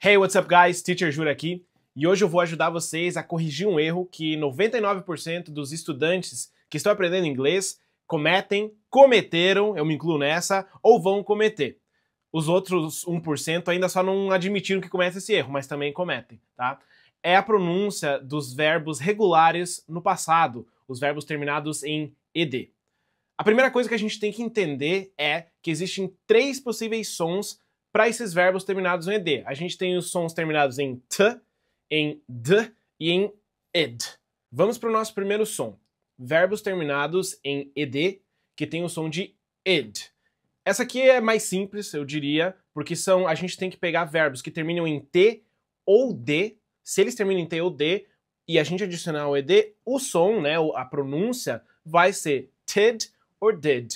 Hey, what's up guys? Teacher Jura aqui. E hoje eu vou ajudar vocês a corrigir um erro que 99% dos estudantes que estão aprendendo inglês cometeram, eu me incluo nessa, ou vão cometer. Os outros 1% ainda só não admitiram que cometem esse erro, mas também cometem, tá? É a pronúncia dos verbos regulares no passado, os verbos terminados em ed. A primeira coisa que a gente tem que entender é que existem 3 possíveis sons para esses verbos terminados em ed. A gente tem os sons terminados em t, em d e em ed. Vamos para o nosso primeiro som. Verbos terminados em ed, que tem o som de id. Essa aqui é mais simples, eu diria, porque a gente tem que pegar verbos que terminam em t ou d. Se eles terminam em t ou d e a gente adicionar o ed, o som, né, a pronúncia, vai ser tid or did.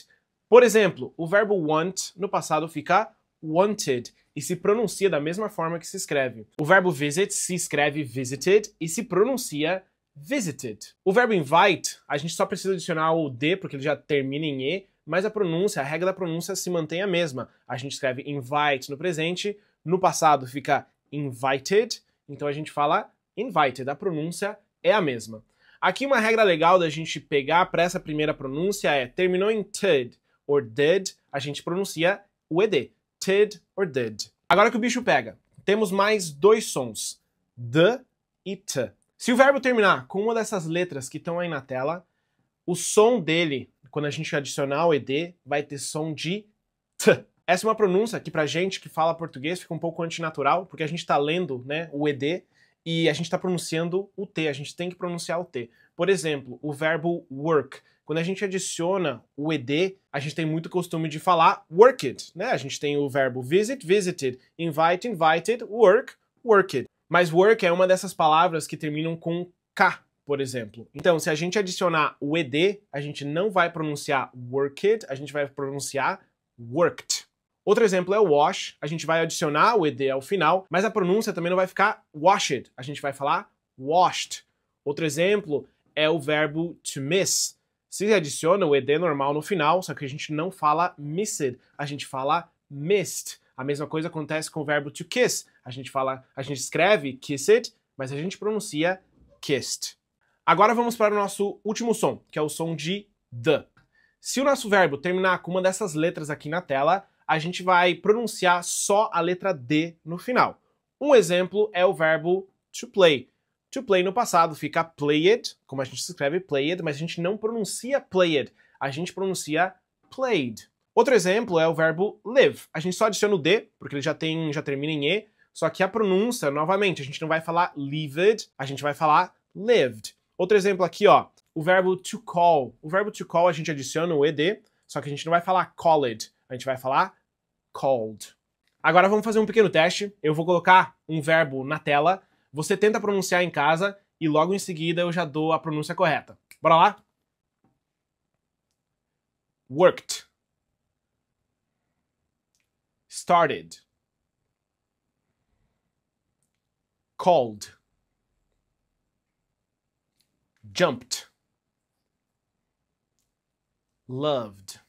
Por exemplo, o verbo want no passado fica wanted e se pronuncia da mesma forma que se escreve. O verbo visit se escreve visited e se pronuncia visited. O verbo invite, a gente só precisa adicionar o d porque ele já termina em e, mas a regra da pronúncia se mantém a mesma. A gente escreve invite no presente, no passado fica invited, então a gente fala invited, a pronúncia é a mesma. Aqui uma regra legal da gente pegar para essa primeira pronúncia é, terminou em tid or did, a gente pronuncia o ed, tid or did. Agora que o bicho pega, temos mais 2 sons, d e t. Se o verbo terminar com uma dessas letras que estão aí na tela, o som dele, quando a gente adicionar o ed, vai ter som de t. Essa é uma pronúncia que pra gente que fala português fica um pouco antinatural, porque a gente tá lendo, né, o ed e a gente tá pronunciando o t, a gente tem que pronunciar o t. Por exemplo, o verbo work. Quando a gente adiciona o ed, a gente tem muito costume de falar worked, né? A gente tem o verbo visit, visited, invite, invited, work, worked. Mas work é uma dessas palavras que terminam com k, por exemplo. Então, se a gente adicionar o ed, a gente não vai pronunciar worked, a gente vai pronunciar worked. Outro exemplo é o wash, a gente vai adicionar o ed ao final, mas a pronúncia também não vai ficar washed, a gente vai falar washed. Outro exemplo é o verbo to miss. Se adiciona o ed normal no final, só que a gente não fala missed, a gente fala missed. A mesma coisa acontece com o verbo to kiss. A gente escreve kissed, mas a gente pronuncia kissed. Agora vamos para o nosso último som, que é o som de d. Se o nosso verbo terminar com uma dessas letras aqui na tela, a gente vai pronunciar só a letra d no final. Um exemplo é o verbo to play. To play no passado fica played, como a gente escreve played, mas a gente não pronuncia played, a gente pronuncia played. Outro exemplo é o verbo live. A gente só adiciona o d, porque ele já termina em e, só que a pronúncia, novamente, a gente não vai falar lived, a gente vai falar lived. Outro exemplo aqui, ó, o verbo to call. O verbo to call a gente adiciona o ed, só que a gente não vai falar called, a gente vai falar called. Agora vamos fazer um pequeno teste. Eu vou colocar um verbo na tela, você tenta pronunciar em casa e logo em seguida eu já dou a pronúncia correta. Bora lá? Worked. Started. Called. Jumped. Loved.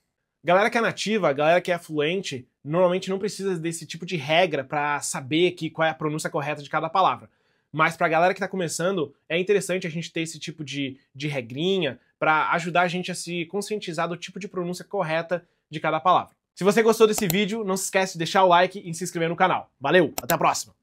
Galera que é nativa, galera que é fluente, normalmente não precisa desse tipo de regra para saber qual é a pronúncia correta de cada palavra. Mas para a galera que está começando, é interessante a gente ter esse tipo de regrinha para ajudar a gente a se conscientizar do tipo de pronúncia correta de cada palavra. Se você gostou desse vídeo, não se esquece de deixar o like e se inscrever no canal. Valeu, até a próxima!